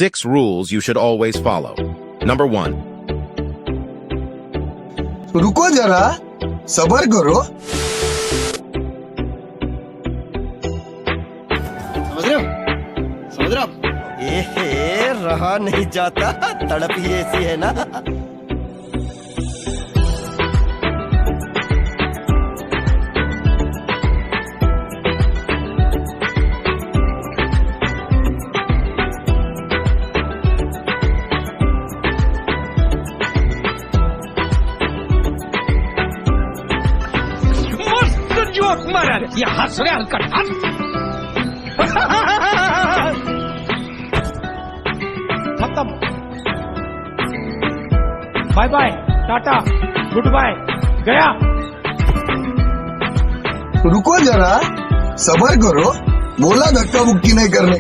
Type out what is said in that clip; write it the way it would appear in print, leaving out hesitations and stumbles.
6 rules you should always follow. Number 1. रुको जरा, सबर करो। समझ रहे हो? रहा नहीं जाता, तड़प ही ऐसी है ना। जोक मारा रे, ये हंस रहे हलकट खत्म। Bye bye, tata, goodbye, गया। रुको जरा, सबर करो। बोला धक्का मुक्की नहीं करने।